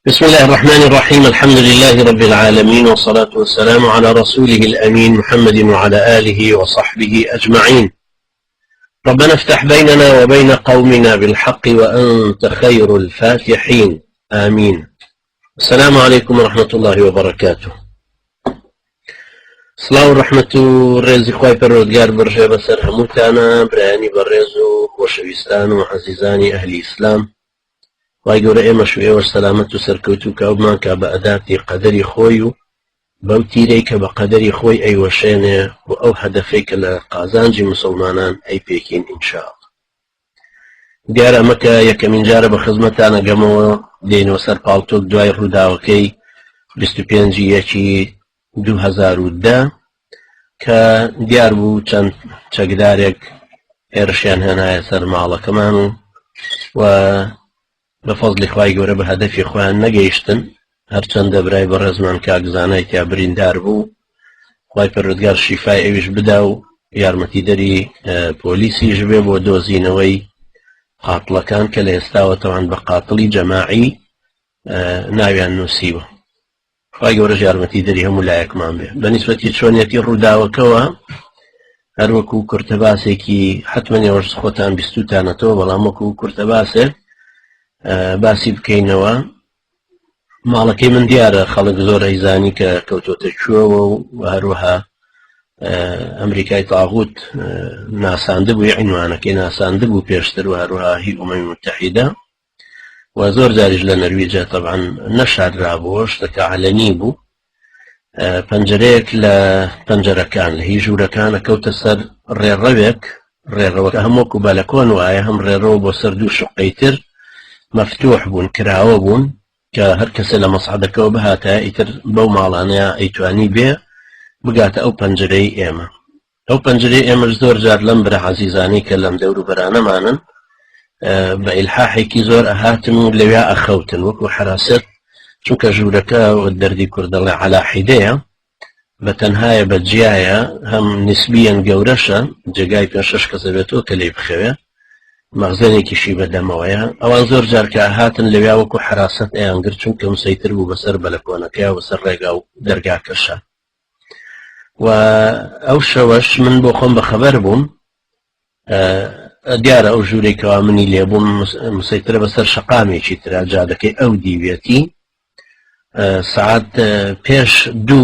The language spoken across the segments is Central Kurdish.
بسم الله الرحمن الرحيم. الحمد لله رب العالمين، والصلاة والسلام على رسوله الأمين محمد وعلى آله وصحبه أجمعين. ربنا افتح بيننا وبين قومنا بالحق وأنت خير الفاتحين، آمين. السلام عليكم ورحمة الله وبركاته. صلاة ورحمة الرزي خواهي پروردگار برجه بسر هموتانا براني برزو خوشويستان وعزيزاني أهل إسلام. وای گەورە ئێمەش و ئێوەش سەلامەت و سەرکەوتو کاومان کە بە ئەداتی قەدەری خۆی و بەو تیرەی کە بە قەدەری خۆی ئەیوەشێنێ و ئەو هەدەفەی کە لە قازانجی مسلمانان ئەی پێکین ئینشاءالله. دیارە ئەمە کە یەکەمین جارە بە خزمەتانە گەمەوە دێنەوە سەر پاڵتۆک دوای ڕووداوەکەی 25/2010 کە دیار بوو چەند چەکدارێک هێرشیان هێنایە سەر ماڵەکەمان و بفضل خواهی گەورە بە هەدەفی خۆیان نەگەیشتن، هەرچەندە برای بەڕێزمان کاکزانای تیا بریندار بوو، خواهی پەروەردگار شیفای ئەویش بدا و یارمەتیدەری پۆلیسیش بێ بۆ دۆزینەوەی قاتڵەکان کە لە ئێستاوە تەوان بە قاتڵی جەماعی ناویان نووسیوە. خواهی گەورەش یارمەتیدەری هەموو لایەکمان بێ. بەنیسبەتی چۆنیەتی ڕووداوەکەوە هەروەکو کورتەباسێکی حتمەن ئێوەش خۆتان بیستوتانەتەوە، بەڵام وەکو کورتەباسێک باسی بکەینەوە. ماڵەکەی من دیارە خەڵک زۆر ئەیزانی کە کەوتۆتە کوێوە و هەروەها ئەمریکای تاغوت ناساندبوو، عنوانەکەی ناساندبوو پێشتر، و هەروەها هی ئومەمی متحیدە، و زۆر جاریش لە نەرویجە تەبعاً نەشاردرابووە، شتەکە عەلەنی بوو. پەنجەرەیەک لە پەنجەرەکان لە هی ژوورەکانە کەوتە سەر ڕێڕەوەکە هەمووەکو بەلەکۆن وایە، هەم ڕێڕەوە بۆ سەر دوو شقەی تر مەفتوح بوون، کراوە بوون کە هەر کەسە لە مەسعەدەکەەوە بهاتە ئیتر بەو ماڵانەیە ئەیتوانی بێ بگاتە ئەو پەنجەرەی ئێمە. ئەو پەنجەرەی ئێمەش زۆر جار لەم برە عەزیزانەی کە لەم دەور و بەرانەمانن بە ئیلحاحێکی زۆر ئەهاتن و لەوێ ئەخەوتن، وەکو حراست، چونکە ژوورەکە دەردی کوردەڵێ عەلاحیدەیە، بە تەنهایە بە جیایە، هەم نسبیەن گەورەشە، جێگای 5-6 کەسە بێتەوە کە لێی بخەوێ، مەغزێنێکیشی بەدەمەوەیە. ئەوان زۆر جارکە هاتن لەوێ وەکو حراست ئەیانگرت، چونکە مسەیتر بوو بەسەر بەلەکۆنەکەی و بەسەر ڕێگا و دەرگاکەشە. و ئەو شەوەش من بۆ خۆم بەخەبەر بووم، دیارە ئەو ژوورێکەوە منی لێبووم مسەیترە بەسەر شەقامێکی ترا جادەکەی ئەو دیوێتی، سەعات پێش 2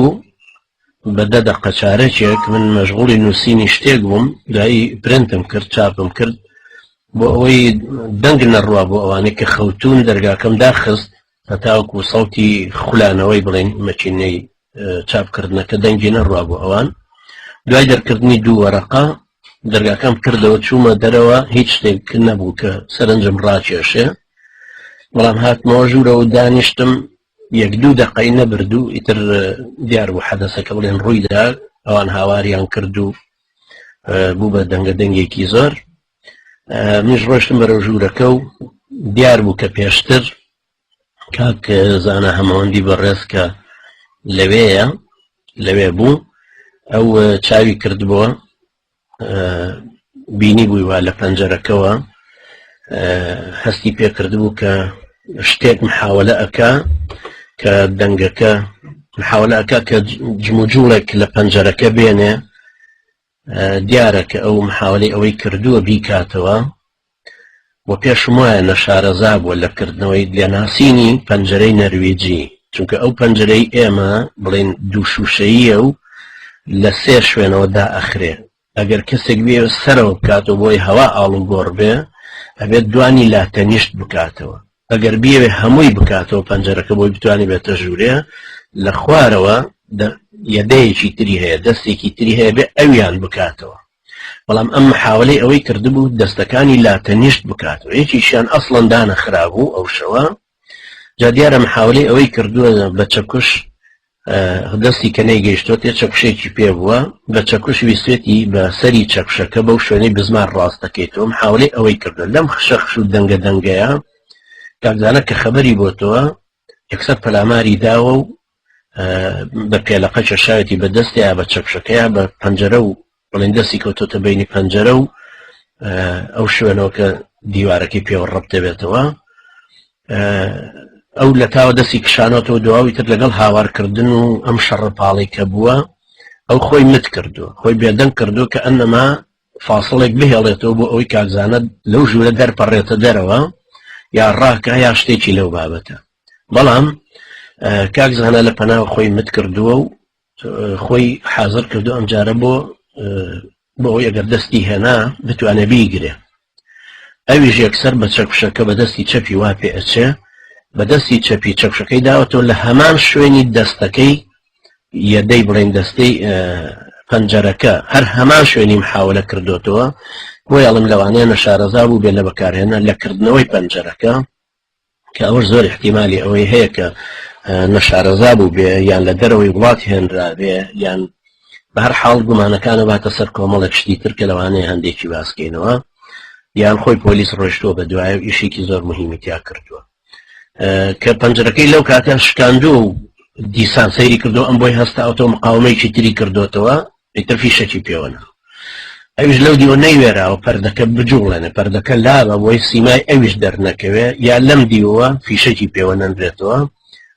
بە 10 دەقە چارەکێک من مەشغوڵی نووسینی شتێک بووم، دوایی پرنتم کرد، چاپم کرد بۆ ئەوەی دەنگ نەڕوا بۆ ئەوانەی کە خەوتون دەرگاکەم داخست، هەتاوەکو سەڵتی خولانەوەی بڵێن مەچینەی چاپکردنەکە دەنگی نەڕوا بۆ ئەوان. دوای دەرکردنی 2 وەرەقە دەرگاکەم کردەوە، چوومە دەرەوە، هیچ شتێک نەبوو کە سەرنجم ڕاکێشێ، بەڵام هاتمەوە ژوورە و دانیشتم، 1-2 دەقەی نەبردوو ئیتر دیار بوو حەدەسەکە بڵێن ڕوویدا، ئەوان هاواریان کرد و بوو بە دەنگە دەنگێکی زۆر. منیش ڕۆشتم بەرەو ژوورەکە و دیار بوو کە پێشتر کاک زانە هەمەوەندی بەڕێز کە لەوێ بوو، ئەو چاوی کردبووە، بینی بووی وا لە پەنجەرەکەوە هەستی پێکردبوو کە شتێک محاولە ئەکا کە دەنگەکە محاولە ئەکا کە جموجوڵێک لە پەنجەرەکە بێنێ. دیارە کە ئەو محاولەی ئەوەی کردووە بیکاتەوە، و پێشم وایە نەشارەزا بووە لە کردنەوەی لێناسینی پەنجەرەی نەروێجی، چونکە ئەو پەنجەرەی ئێمە بڵێن 2 شوشەییە و لە 3 شوێنەوە دائەخرێ. ئەگەر کەسێک بێ سەرەوە بکاتەوە بۆی هەوا ئاڵوگۆڕ بێ، ئەبێت دوانی لاتەنیشت بکاتەوە. ئەگەر بیەوێ هەمووی بکاتەوە پەنجەرەکە بۆی بتوانێت بێتە ژوورێ، لە خوارەوە یەدەیەکی تری هەیە، دەستێکی تری هەیە بێ ئەویان بکاتەوە. بەڵام ئەم محاولەی ئەوەی کردبوو دەستەکانی لاتەنیشت بکاتەوە، یەکیشیان ئەسڵەن دانەخرابوو ئەو شەوە. جا دیارە محاولەی ئەوەی کردووە بە چەکوش دەستی کە نەیگەیشتوە تێ چەکوشێکی پێ بووە، بە چەکوش ویستێتی بە سەری چەکوشەکە بەو شوێنەی بزمان ڕاستەکەیتەوە. محاولەی ئەوەی کردووە لەم خشەخش و دەنگەیە کاکزانە کە خەبەری بۆتەوە یەکسەر پەلاماری داوە و بە پێلەقە چێشاوێتی بە دەستیان بە چەکشەکەیان بە پەنجەرە و بڵێن دەستی کەوتۆتە بینی پەنجەرە و ئەو شوێنەوە کە دیوارەکەی پێوە ڕەبتە بێتەوە. ئەو لە تاوە دەستی کشانەوە دواوی تر لەگەڵ هاوارکردن و ئەم شەڕپاڵی کە بووە ئەو خۆی مت کردو خۆی بێدەنگ کردو کە ئەنەما فاصڵێک بهێڵێتەوە بۆ ئەوەی کاکزانە لەو ژوورە دەرپەڕێتە دەرەوە یا ڕاکە یا شتێکی لەو بابەتە بەڵام کاکزانە لە پەناو خۆی مت کردووە و خۆی حاضر کردو ئەمجارە بۆ ئەوەی ئەگەر دەستی هێنا بتوانێ بیگرێ ئەویش یەکسەر بە چەکشەکە بە دەستی چەپی وا پێ ئەچێ بە دەستی چەپی چەکشەکەی داوەتەوە لە هەمان شوێنی دەستەکەی یەدەی بڵێن دەستەی پەنجەرەکە هەر هەمان شوێنی محاولە کردوتەوە بۆ یاڵم لەوانەیە نەشارەزا بوو بێ لە بەکارهێنا لەکردنەوەی پەنجەرەکە کە ئەوەش زۆر احتیمالی ئەوەی هەیە کە نەشارەزا بوو بێ یان لە دەرەوەی وڵات هێنرا بێ یان بە هەر حاڵ گومانەکانە باتە سەر کۆمەڵێک شتی تر کە لەوانەیە هەندێکی باسکەینەوە یان خۆی پۆلیس ڕۆیشتووە بە دوایە و ئیشێکی زۆر مهمی تیا کردووە کە پەنجەرەکەی لەو کاتە شکاندووە و دیسان سەیری کردو ئەم بۆی هەستا ئەوتۆ مقاومەیەکی تری کردوتەوە ئیتر فیشەکی پێوەنا ئەویش لەو دیوە نەیوێراوە پەردەکە بجوڵێنێ پەردەکە لابە بۆی سیمای ئەویش دەرنەکەوێ یا لەم دیوەوە فیشەکی پێوەنەندرێتەوە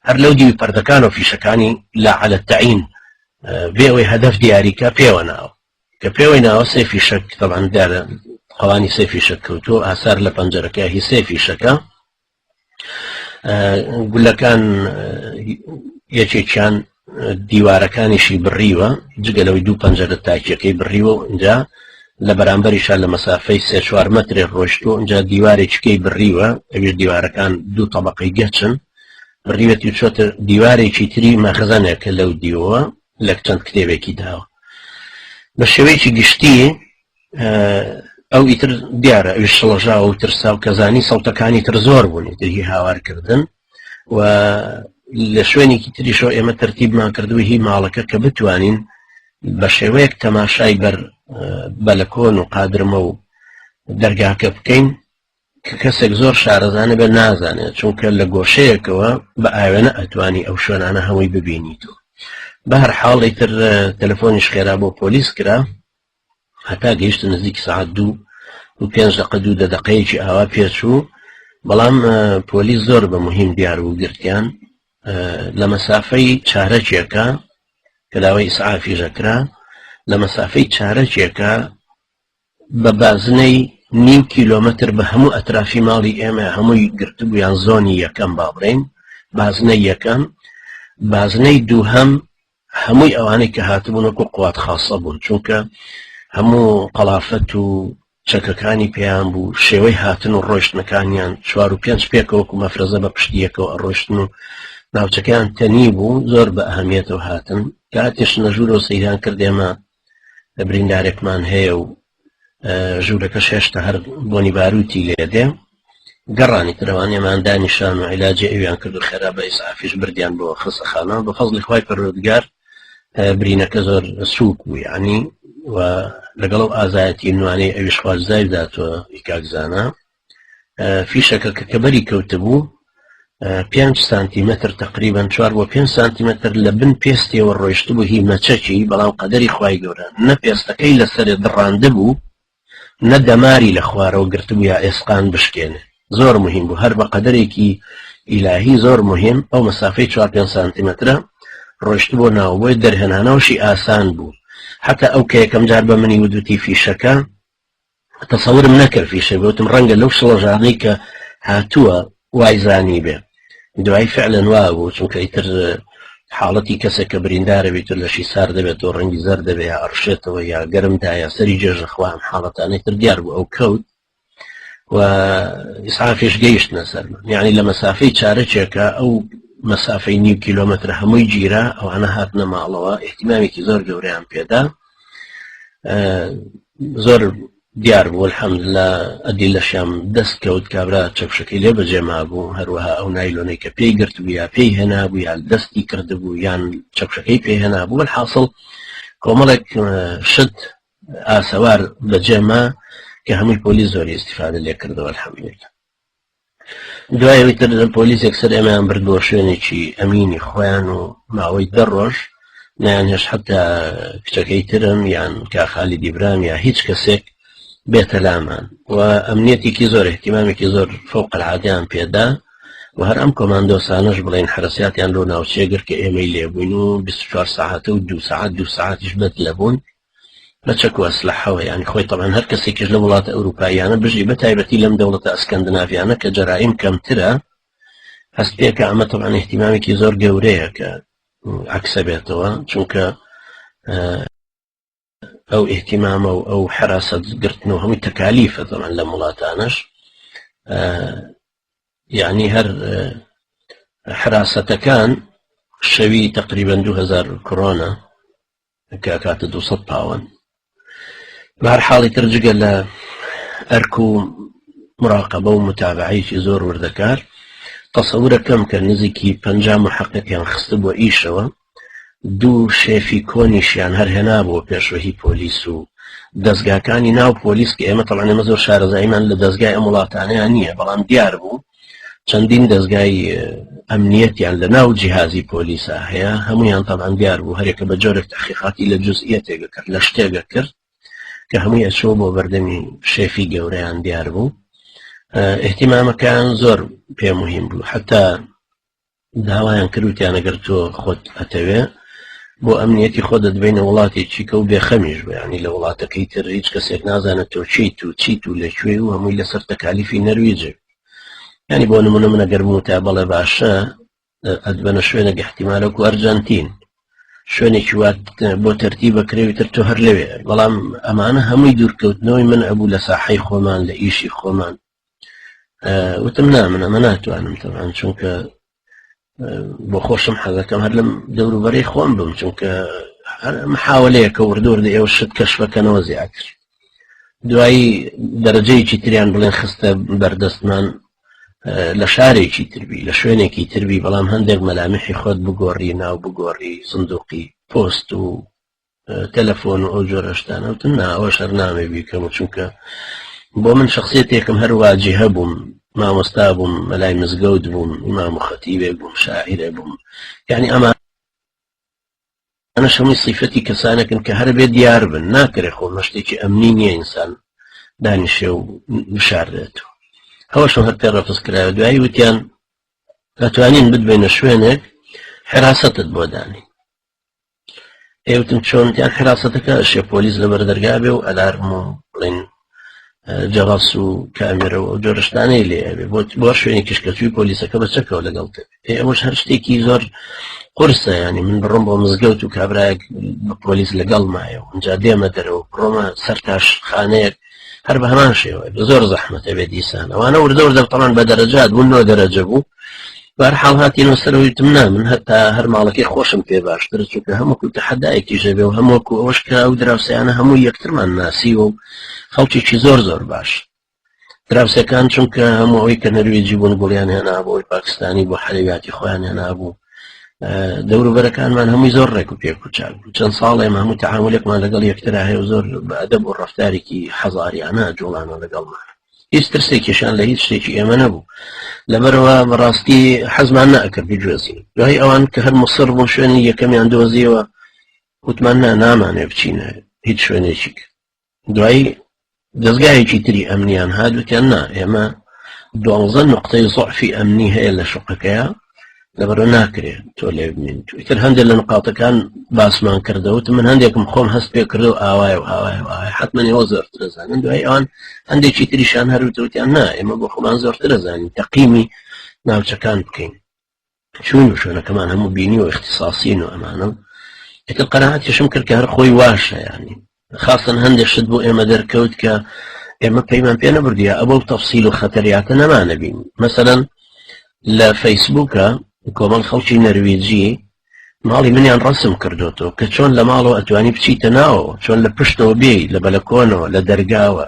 هەر لەو دیوی پەردەکان و فیشەکانی لا على التعین بێەوەی هەدەف دیاریکە پێوەناوە کە پێوەی ناوە سێ فیشەک طبعاً دیارە قەوانی سێ فیشەک کەوتووە ئاسار لە پەنجەرەکە هی سێ فیشەکە گولەکان یەکێکیان دیوارەکانیشی بڕیوە جگەلەوەی دوو پەنجەرە تاکیەکەی بڕیوە اینجا لە بەرامبەریشان لە مەسافەی 3-4 مەترێ ڕۆیشتووە اینجا دیوارێکیکەی بڕیوە ئەوێ دیوارەکان دوو تەبەقەی گەچن بڕیوەتی چۆتە دیوارێکی تری مەخزانێکە لەو دیوەوە لە چەند کتێبێکی داوە بە شێوەیەکی گشتی ئەو ئیتر دیارە ئەوی شڵەژاوە و ترسا و کەزانی سەوتەکانی تر زۆر بوون ئیتر هی هاوارکردن و لە شوێنێکی تریشەوە ئێمە تەرتیبمان کردووە هی ماڵەکە کە بتوانین بە شێوەیەک تەماشای بەلەکۆن و قادرمە و دەرگاکە بکەین کە کەسێک زۆر شارەزانە بێ نازانێت چونکە لە گۆشەیەکەوە بە ئاوێنە ئەتوانی ئەو شوێنانە هەمووی ببینیتەوە بە هەر حاڵ ئیتر تەلەفۆنیش خێرا بۆ پۆلیس کرا هەتا گەیشتە نزیک ساعت 2 دقەیەکی ئاوا پێچوو بەڵام پۆلیس زۆر بە مهم دیار بوو گرتیان لە مەسافەی چارەکێکە کە داوای ئیسعافی ژەکرا لە مەسافەی چارەکێکە بە بازنەی 0.5 کیلۆمەتر بە هەموو ئەترافی ماڵی ئێمە هەمووی گرتبوویان زۆنی یەکەم با بڵێن بازنەی یەکەم بازنەی دووهەم هەمووی ئەوانەی کە هاتبوونەکو قوات خاصە بوون چونکە هەموو قەڵافەت و چەکەکانی پێیان بوو شێوەی هاتن و ڕۆیشتنەکانیان 4 و 5 پێکەوەکو مەفرەزە بە پشتیەکەوە ڕۆیشتن و ناوچەکان تەنی بوو زۆر بە ئەهەمیەتەوە هاتن کاتێش نەژوورەوە سەیران کردێمە لە بریندارێکمان هەیە و ژوورەکەش هێشتا هەر بۆنی باروتی لێدێ گەڕانی ترەوانێمان دانیشان و عیلاجی ئەویان کرد و خێرا بە ئیسعافیش بردیان بۆ خستەخانە بە فەزڵی خوای پەروەردگار برینەکە زۆر سووک بوو یعنی و لەگەڵ ئازایەتی نوانەی ئەویش خوازدای داتوە ئیکاکزانە فیشەکە کە بەری کەوتە بوو 5 سانتیمەتر تقریبا 4 بۆ 5 سانتیمەتر لە بن پێستێەوە ڕۆیشت بوو هی مەچەکی بەڵام قەدەری خوای گەورە نە پێستەکەی لەسەرێ دڕاندە بوو نە دەماری لە خوارەوە گرتبوو یا ئێسقان بشکێنێ زۆر مهم بوو هەر بە قەدەرێکی ئیلاهی زۆر مهم ئەو مەسافەی 4-5 سانتیمەترە ڕۆیشت بۆ ناو بۆی دەرهێنانەوەشی ئاسان بوو حتى ئەو کە یەکەم جار بە منی ودوتی فیشەکە تەسەورم نەکرد فیشە بوتم ڕەنگە لەو شڵەژانەی کە هاتووە وایزانی بێ دوای فعلەن وا بوو چونکە ئیتر حاڵەتی کەسێک کە بریندارە بێت و لەشی سار دەبێت و ڕەنگی زەر دەبێت یا ئەڕشێتەوە یا گەرمدایە سەری جێژەخوا ئەم حاڵەتانەی تر دیار بوو ئەو کەوت و ئیسعافیش گەیشتنە سەرمان یعنی لە مەسافەی چارەکێکە ئەو مەسافەی 0.5 کیلۆمەتر هەمووی گیرا ئەوانە هاتنە ماڵەوە احتیمامێکی زۆر گەورەیان پێدا زۆر دیار بوو الحەمدلله ئەدیلەشیان دەست کەوت کابرا چەکشەکەی لێ بەجێما بوو هەروەها ئەو نایلۆنەی کە پێی گرت بوو یا پێی هێنا بوو یا دەستی کردبوو یان چەکشەکەی پێی هێنا بوو الحاصل کۆمەڵێک شت ئاسەوار بەجێما کە هەمووی پۆلیس زۆری استیفادە لێ کردەوە الحەمدلله دوایەوەی تر پۆلیس یەکسەر ئێمەیان بردووە شوێنێکی ئەمینی خۆیان و ماوەی 10 ڕۆژ نیان هێش حتا کچەکەی ترم یان کاخالی دیبرام یا هیچ کەسێک بێتە لامان و ئەمنیەتێکی زۆر احتیمامێکی زۆر فوق العادیان پێدا و هەر ئەم کۆماندۆسانەش بڵێن حرەسیاتیان لۆ ناوچێگر کە ئێمەی لێبووین و 24 ساعتە و 2 ساعتیش بەت لەبوون بە چەک و ئەسلحەوە یعنی خۆی طبعا هەر کەسێکیش لە وڵاتە ئەوروپاییانە بژی بە تایبەتی لەم دەوڵەتە ئەسکەندناڤیانە کە جەرائیم کەمترە هەست پێکە ئەمە طبعا احتیمامێکی زۆر گەورەیە کە عکسە بێتەوە چونکە ئەو احتیمامە و ئەو حراسەت گرتنەوە هەمووی تەکالیفە طبعا لە وڵاتانەش یعنی هەر حراستەکان شەوی تقریبا 2000 کڕۆنە کە کاتە 200 پاوەن بە هەر حاڵی ترجگە لە ئەرک و مراقبە و متابعەیەکی زۆر وردەکار تەسەورەکەم کە نزیکی 50 محققیان خستە بۆ ئیشەوە 2 شێفی کۆنیشیان هەر هێنابووە پێشوەهی پۆلیس و دەستگاکانی ناو پۆلیس کە ئێمە طبعا ئێمە زۆر شارەزاییمان لە دەستگای ئەم وڵاتانەیان نییە بەڵام دیار بوو چەندین دەستگای ئەمنیەتیان لە ناو جیهازی پۆلیسا هەیە هەمویان طبعا دیار بوو هەرێکە بە جۆرێک تحقیقاتی لە جزئیەتێکە کرد لە شتێکە کرد کە هەمووی ئەچۆ بۆ بەردەمی شێفی گەورەیان دیار بوو احتیمامەکان زۆر پێ مهم بوو حتا داوایان کردوتیان ئەگەر تۆ خۆت ئەتەوێ بۆ ئەمنیەتی خۆ دەدبینە وڵاتێکی کە و بێخەمیش بە ینی لە وڵاتەکەی تر هیچ کەسێک نازانێت تۆ چیت و لەکوێ و هەمووی لەسەر تەکالیفی نەرویجێ ینی بۆ نمونە من ئەگەر بووتا بەڵێ باشە ئەدبەنە شوێنێک احتیمالە و ئەرجەنتین شوێنێکی وات بۆ تەرتیب بەکرێوی تر تۆ هەر لەوێ بەڵام ئەمانە هەمووی دوورکەوتنەوەی من ئەبوو لە ساحەی خۆمان لە ئیشی خۆمان وتم نا من ئەمە ناتوانم تەبعاً چونکە بۆ خۆشم حەزەکەم هەر لەم دەوروبەرەی خۆم بم چونکە محاولەیە کە وردووردە ئێوە شت کەشفەکەنەوە زیاتر دوایی دەرەجەیەکی تریان بڵێن خستە بەردەستمان لە شارێکی تربی لە شوێنێکی تربی بەڵام هەندێک مەلامحی خۆت بگۆڕی ناو بگۆڕی سندوقی پۆست و تەلەفۆن و ئەو جۆرە شتانە وتم نا ئەوە شەر نامێ بیکەم چونکە بۆ من شخصیتێکم هەر واجهە بووم مامۆستا بووم مەلای مزگەوت بووم ئیمام و خەتیبێک بووم شاعیرێ بووم یعنی ئەمانە هەمووی صیفەتی کەسانێکن کە هەر بێ دیار بن ناکرێ خۆ مەشتێکی ئەمنی نییە ئینسان دانیشێ و بشاردێتەوە هەوەشم هەر پێ ڕەفز کرایە دوایی وتیان ئەتوانین بتبێنە شوێنێک حراستت بۆ دانی ئێوتم چۆنتیان حراستەکە ئەشێ پۆلیس لەبەر دەرگا بێ و ئەلارم و بڵێن جەڕەس و کامێرە و جۆرەشتانەی لێ ئەبێ بۆ شوێنی کشکەچووی پۆلیسەکە بەچەکەوە لەگەڵ ئەوەش هەر شتێکی زۆر قورسە ینی من بڕۆم بۆ مزگەوت و کابراایەک بە پۆلیس لەگەڵ مایە و ئەنجا دێمە دەرەوە بڕۆمە سەرتاش خانەیەک هەر بە هەمان شێوە زۆر زەحمەتە بێ دیسان ئەوانە وردە تەمان بە دەرەجات بوون 9 دەرەجە بوو بەهەرحاڵ هاتینەوە سەرەوەی تم نا من هەتا هەر ماڵەکەی خۆشم پێ باشترە چونکە هەمووکو تەحەدایەکی ژەبێ و هەمووکو ئەوەش کە ئەو دراوسەیانە هەموو یەکترمان ناسیوە و خەڵکێکی زۆر باش دراوسەکان چونکە هەموو ئەوەی کە نەروێجی بوون گوڵیان هێنابوو ئەوەی پاکستانی بۆ حەلەویاتی خۆیان هێنابوو دەوروبەرەکانمان هەمووی زۆر ڕێک و پێک و چاک بوو چەند ساڵێ هەموو تەعاملێکمان لەگەڵ یەکترا هەیە و زۆر بە ئەدەب و ڕەفتارێکی حەزاریانە جوڵانە لەگەڵمان هیچ ترسێکیشان لە هیچ شتێکی ئێمە نەبوو لەبەرەوە بەڕاستی حەزمان نەئەکرد بجوێزین دوای ئەوان کە هەر مەسڕ بوون شوێنی یەکەمیان دۆزیەوە وتمان نامانێ بچینە هیچ شوێنێکی دوایی دەستگایەکی تری ئەمنیان هادوتیان نا ئێمە 12 نقطەی ضعفی ئەمنی هەیە لە شوقەکەیە لەبەرەوە ناکرێت تۆ لێ بمین تویتر هەندێک لە نقاطەکان باسمان کردەوت من هەندێکم خۆم هەست پێ کردو ئاوایە و ئاوایە حتمما ئێوە زۆرتر دەزانن دوای ئەوان هەندێکی تریشان هەروتەوتیان نا ئێمە بۆ خۆمان زۆرتر دەزانین تەقیمی ناوچەکان بکەین چون و شوێنەکەمان هەموو بینی و اختصاسین و ئەمانە ئێتر قەناعەتیشم کرد کە هەر خۆی واشە یعنی خاصن هەندێک شت بۆ ئێمە دەرکەوت کە ئێمە پەیمان پێ نەبردیە ئەوە تەفسیل و خەتەریاتە نەمانە بین مەسەلەن لە فەیسبووکە کۆمەڵ خەڵکی نەروێجی ماڵی منیان ڕەسم کردوتەوە کە چۆن لە ماڵەوە ئەتوانی بچیتە ناوە چۆن لە پشتەوە بێی لە بەلەکۆنەوە لە دەرگاوە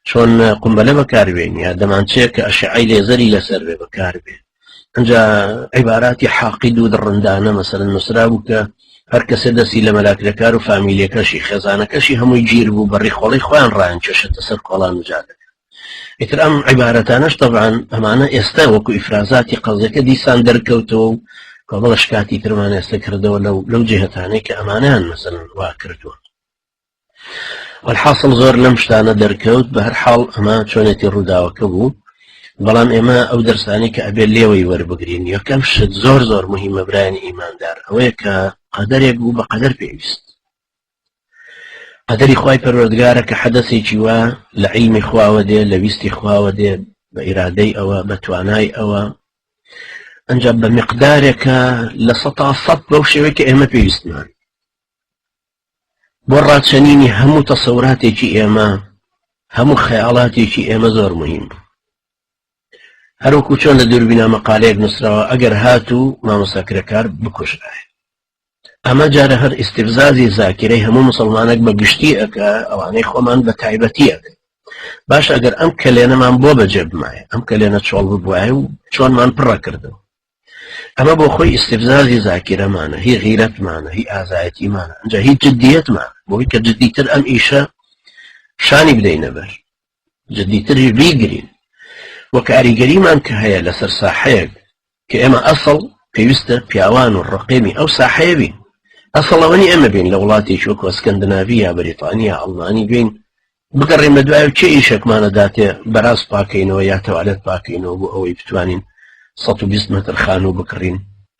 چۆن قومبەلە بەکاربێنی یا دەمانچەیە کە ئەشعەی لێزەری لەسەر بێ بەکاربێ ئەنجا عیباراتی حاقید و دڕندانە مەسەلەن نووسرا بوو کە هەر کەسە دەستی لە مەلاکرەکار و فامیلیەکەشی خێزانەکەشی هەمووی گیر بوو بەڕی خۆڵی خۆیان ڕایان کێشێتە سەر کۆڵان و جادەکە ئیتر ئەم عیبارەتانەش طبعاً ئەمانە ئێستا وەکو ئیفرازاتی قەزەکە دیسان دەرکەوتەوە و کۆمەڵە شکاتی ترمان ئێستا کردەوە لەو جێهەتانەی کە ئەمانیان مەسەلەن وا کردووە والحاصل زۆر لەم شتانە دەرکەوت بە هەر حاڵ ئەمە چۆنێتی ڕووداوەکە بوو بەڵام ئێمە ئەو دەرسانی کە ئەبێت لێوەی وەربگرین یەکەم شت زۆر مهمە برایانی ئیماندار ئەوەیە کە قەدەرێک بوو بە قەدەر پێویست قەدەری خوای پەروەردگارە کە حەدەثێکی وە لە عیلمی خواوە دێ لە ویستی خواوە دێ بە ئیرادەی ئەوە بە توانای ئەوە ئەنجا بە میقدارێکە لە سەد بەو شێوەیە کە ئێمە پێویستمان بۆ ڕاچەنینی هەموو تەسەوراتێکی ئێمە هەموو خەیاڵاتێکی ئێمە زۆر مهم بوو هەروەکو چۆن لە دووربینا مەقالەیەک نووسراوە ئەگەر هاتوو مامۆستاکرەکار بکوژرایە ئەمە جارە هەر ئیستیفزازی زاکرەی هەموو مسلمانێک بە گشتی ئەکە ئەوانەی خۆمان بە تایبەتی ئەکەن باش ئەگەر ئەم کلێنەمان بۆ بەجێ بمایە ئەم کلێنە چۆڵ ببوایە و چۆنمان پڕە کردەوە ئەمە بۆ خۆی ئیستیفزازی زاکرەمانە هی غیرەتمانە هی ئازایەتیمانە ئەنجا هیچ جدیەتمانە بۆی کە جدیتر ئەم ئیشە شانی بدەینە بەر جدیتری بیگرین وە کاریگەریمان کە هەیە لەسەر ساحەیەک کە ئێمە ئەسڵ پێویستە پیاوان و ڕقێمی ئەو ساحەیە بین ئەسڵەوەنی ئەمە بین لە وڵاتێکی وەکو ئەسکەندناڤی یا بەریتانیا ئەڵمانی بین بگەڕێمە دوای و چه ئیشێکمانە داتێ بەراز پاکەینەوە یا تەوالێت پاکەینەوە بۆ ئەوەی بتوانین 120 متر خانوو بکڕین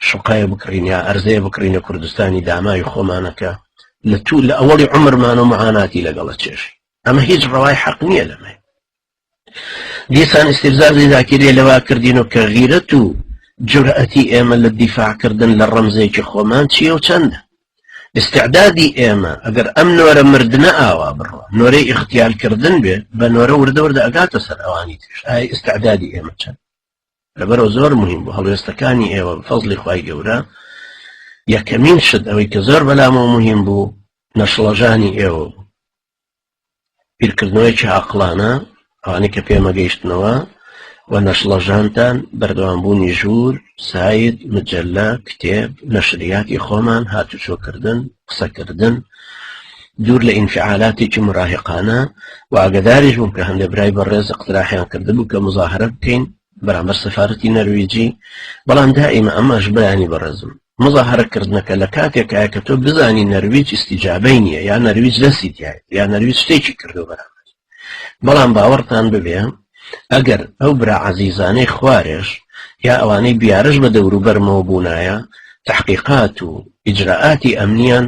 شقایە بکڕین یا ئەرزەیە بکڕینە کوردستانی دامای خۆمانەکە لە ئەوەڵی عمرمان و معاناتی لەگەڵە چێشی ئەمە هیچ ڕەوای حەق نییە لەمە دیسان ئیستیفزازی زاکرێ لەوا کردینەوە کە غیرەت و جورئەتی ئێمە لە دیفاعکردن لە ڕەمزێکی خۆمان چییە و چەندە استعدادی ئێمە ئەگەر ئەم نۆرە مردنە ئاوا بڕوە نۆرەی اختیارکردن بێ بە نۆرە وردە ئەگاتە سەر ئەوانی تریش ئایا استعدادی ئێمە چەند لەبەرەوە زۆر مهم بوو هەڵوێستەکانی ئێوە بەفەزلی خوای گەورە یەکەمین شت ئەوەی کە زۆر بەلامەوە مهم بوو نەشڵەژانی ئێوە بیرکردنەوەیکی عاقڵانە ئەوانەی کە پێمە گەیشتنەوە و نەشڵەژانتان بەردەوامبوونی ژوور ساید مجەلە کتێب نەشریاتی خۆمان هاتوچۆکردن قسەکردن دوور لە ئینفعالاتێکی مراهقانە و ئاگداریش بووم کە هەندێک برای بەڕێز اقتراحیان کردبوو کە مزاهرە بکەین بەرامبەر سەفارەتی نەرویجی بەڵام دائیمە ئەمەش بەیانی بەڕێزم مزاهرەکردنەکە لە کاتێکایە کە تۆ بزانی نەرویج ئیستیجابەی نییە یا نەرویج دەستیتیایە یا نەرویج شتێکی کردو بەرامبەر بەڵام باوەڕتان ببێ ئەگەر ئەو برا عەزیزانەی خوارێش یا ئەوانەی بیارش بە دەوروبەرمەوە بوونایە تحقیقات و ئیجراءاتی ئەمنیان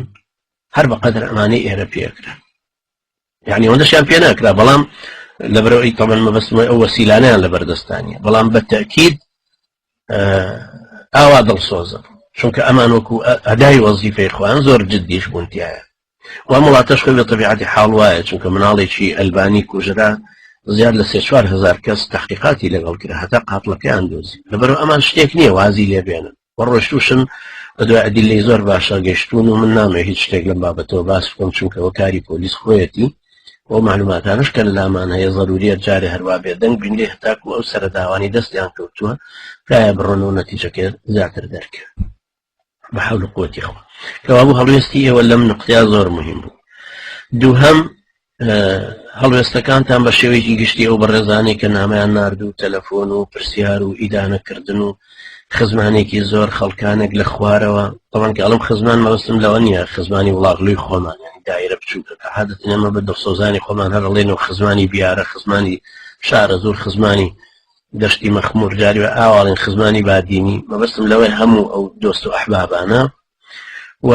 هەر بەقەدر ئەمانەی ئێرە پێکرا یعنی ئەوەندەشیان پێ ناکرا بەڵام لەبەرەوەی تەمەن مەبەستمەوەی ئەو وەسیلانەیان لەبەر دەستانیە بەڵام بە تەئکید ئاوا دڵسۆزە چونکە ئەمان وەکو ئەدای وەزیفەی خۆیان زۆر جددیش بوون تایە و وڵاتەش خۆی بە تەبیعەتی حاڵ وایە چونکە مناڵێکی ئەلبانی کوژرا زیاد لە 3-4 هزار کەس تحقیقاتی لەگەڵ کرا هەتا قاتڵەکەیان دۆزی لەبەرەوە ئەمان شتێک نییە وازی لێبێنن وەڕۆشتوشن بە دوای ئەدیلەی زۆر باشە گەشتون و من نامێ هیچ شتێک لەم بابەتەوە باس بکەم چونکە ئەوە کاری پۆلیس خۆیەتی بۆ معلوماتانش کە لامان هەیە ضروریەت جارێ هەروە بێ دەنگ بین لێ هەتاکو ئەو سەرداوانی دەستیان کەوتووە کایە بڕۆن و نەتیجەکە زیاتر دەرکە بە حەول و قووەتی خوا کەوا بوو هەڵوێستی ئێوە لەم نقطەیە زۆر مهم بوو دووهەم هەڵوێستەکانتان بە شێوەیەکی گشتی ئەو بەڕێزانەی کە نامەیان ناردوو تەلەفۆن و پرسیار و ئیدانەکردن و خزمانێکی زۆر خەڵکانێک لە خوارەوە طبعاً کە ئەڵم خزمان مەبەستم لەوە نییە خزمانی وڵاغلووی خۆمان یعنی دایرە بچووکە کە عادەتەن ئێمە بە دڵسۆزانی خۆمان هەر ئەڵێنەوە خزمانی بیارە خزمانی شارە زۆر خزمانی دەشتی مەخموور جاریوە ئاواڵێن خزمانی بادینی مەبەستم لەوەی هەموو ئەو دۆست و ئەحبابانە و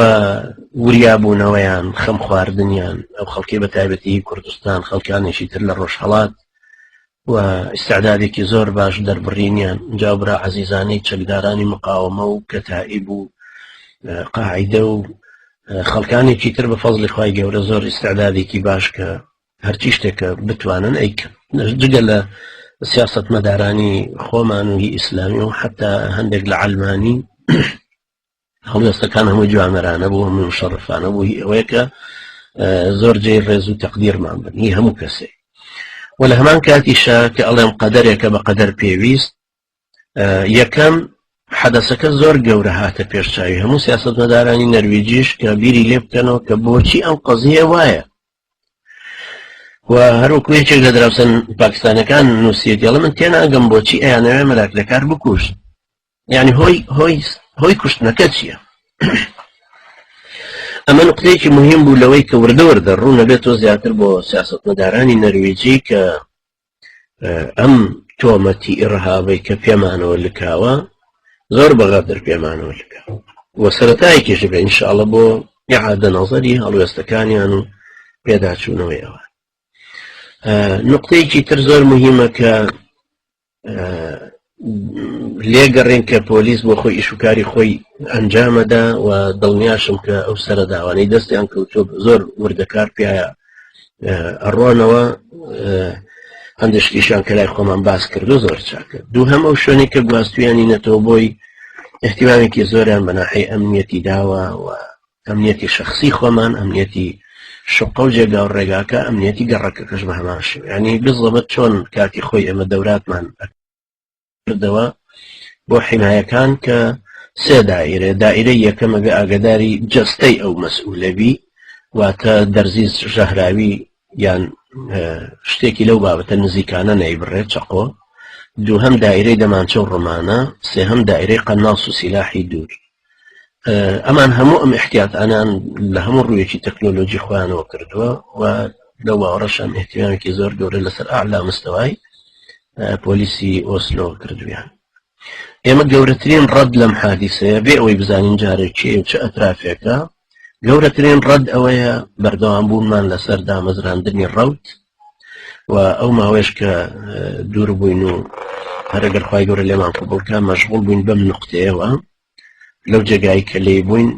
وریابوونەوەیان خەم خواردنیان ئەو خەڵکی بە تایبەتی کوردستان خەڵکانێکی تر لە ڕۆژهەڵات و استعدادێکی زۆر باش دەربڕینیان جاوبرا عەزیزانەی چەکدارانی مقاومە و کەتائیب و قاعیدە و خەڵکانێکی تر بە فەزلی خوای گەورە زۆر استعدادێکی باش کە هەرچی شتێکە بتوانن ئەیکەن جگە لە سیاسەتمەدارانی خۆمان و هی ئیسلامی و حتا هەندێک لە عەلمانی هەڵوێستەکان هەمووی جوامەرانە بوو هەمووی مشەڕفانە بوو هی ئەوەیە کە زۆر جێی ڕێز و تەقدیرمان بن هی هەموو کەسێک و لە هەمان کاتیشە کە ئەڵێم قەدەرێکە بە قەدەر پێویست یەکەم حەدەسەکە زۆر گەورە هاتە پێشچاوی هەموو سیاسەتمەدارانی نەرویجیش کە بیری لێ بکەنەوە کە بۆچی ئەم قەزیە وایە و هەروەکو یەکێک لە دراوسەن پاکستانەکان نووسیەتی ئەڵێ من تێناگەم بۆچی ئەیانەوێ مەلاکلەکار بکوشت یعنی هۆی کوشتنەکە چییە ئەمە نقطەیەکی مهم بوو لەوەی کە وردە ڕوو نەبێتەوە زیاتر بۆ سیاسەتمەدارانی نەرویجی کە ئەم تۆمەتی ئیرهابەی کە پێمانەوە لکاوە زۆر بەغەدر پێمانەوە لکاوە و سەرەتایەکیش بێ ئینشاءڵڵە بۆ ئیعادە نەزەری هەڵوێستەکانیان و پێداچوونەوەی ئەوە. نقطەیەکی تر زۆر مهمە کە لێگەڕێن کە پۆلیس بۆ خۆی ئیشوکاری خۆی ئەنجامەدا و دڵنیاشم کە ئەو سەرەداوانەی دەستیان کەوتۆ زۆر وردەکار پیایە ئەڕۆنەوە هەندێکیشان کە لای خۆمان باس کردو زۆر چاکە. دووهەم ئەو شوێنی کە گواستویانی نەتەوە بۆی احتیمامێکی زۆریان بەناحی ئەمنیەتی داوە و ئەمنیەتی شخصی خۆمان ئەمنیەتی شقە و جێگا و ڕێگاکە ئەمنیەتی گەڕەکەکەش بە هەمان شێوە ینی بزڵمت چۆن کاتی خۆی ئەمە دەوراتمان کردەوە بۆ حیمایەکان کە سێ دائیرە یەکەم ئەگە ئاگداری جەستەی ئەو مەسئولەبی واتە دەرزی ژەهراوی یان شتێکی لەو بابەتە نزیکانە نەیبڕێت چەقۆ، دووهەم دائیرەی دەمانچە و ڕۆمانە، سێهەم دائیرەی قەناس و سیلاحی دوور. ئەمان هەموو ئەم احتیاطانان لە هەموو ڕوویەکی تەکنۆلۆژی خۆیانەوە کردووە و لەو باوەڕەشان احتیمامێکی زۆر گەورە لەسەر ئاعلا مستەوای پۆلیسی ئۆسلۆ کردویان. ئێمە گەورەترین ڕەد لەم حادیسەیە بێ ئەوەی بزانین جارێکی چه ئەترافێکە، گەورەترین ڕەد ئەوەیە بەردەوام بوونمان لەسەر دامەزراندنی ڕەوت و ئەو ماوەیەش کە دوور بووین و هەرەگەر خوای گەورە لێمان قبوڵکە مەشغوڵ بووین بەم نوقتەیەوە لەو جێگایی کە لێ بووین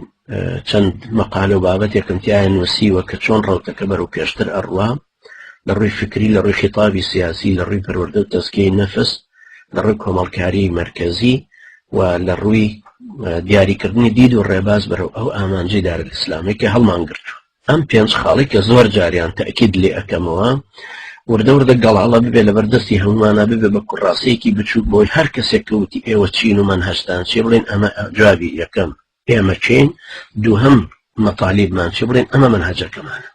چەند مەقالە و بابەتێکم تیایە نووسیوە کە چۆن ڕەوتەکە بەرەو پێشتر ئەڕوا لە ڕووی فکری، لە ڕووی خیتابی سیاسی، لە ڕووی پەروەردە و تەزکیەی نەفس، لە ڕووی کۆمەڵکاری مرکزی و لە ڕووی دیاریکردنی دید و ڕێباز بەرەو ئەو ئامانجەی دارالئیسلامی کە هەڵمان گرتووە. ئەم پێنج خاڵی کە زۆر جاریان تەئکید لێ ئەکەمەوە وردە وردە گەڵاڵە ببێ لەبەردەستی هەمومانە ببێ بە کوڕاستەیەکی بچووک بۆی هەر کەسێک کەوتی ئێوە چین و مەنهەجتان چێ بڵێن ئەمە جوابی یەکەم ئێمە چین، دووهەم مەطالیبمان چێ بڵێن ئەمە مەنهەجەکەمانە.